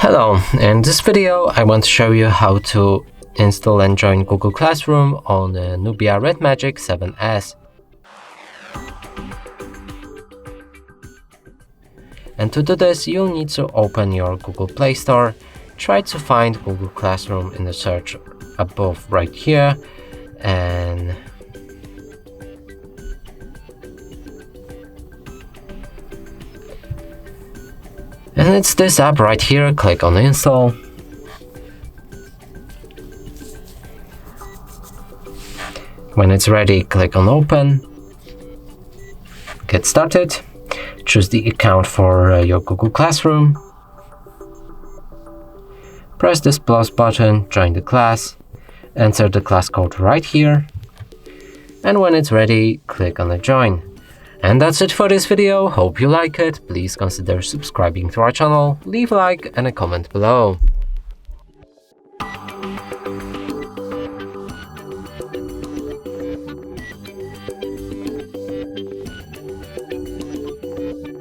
Hello, in this video I want to show you how to install and join Google Classroom on the Nubia RedMagic 7S. And to do this, you'll need to open your Google Play Store, try to find Google Classroom in the search above right here, and it's this app right here. Click on install. When it's ready, click on open. Get started. Choose the account for your Google Classroom. Press this plus button, join the class. Enter the class code right here. And when it's ready, click on the join. And that's it for this video. Hope you like it. Please consider subscribing to our channel, leave a like and a comment below.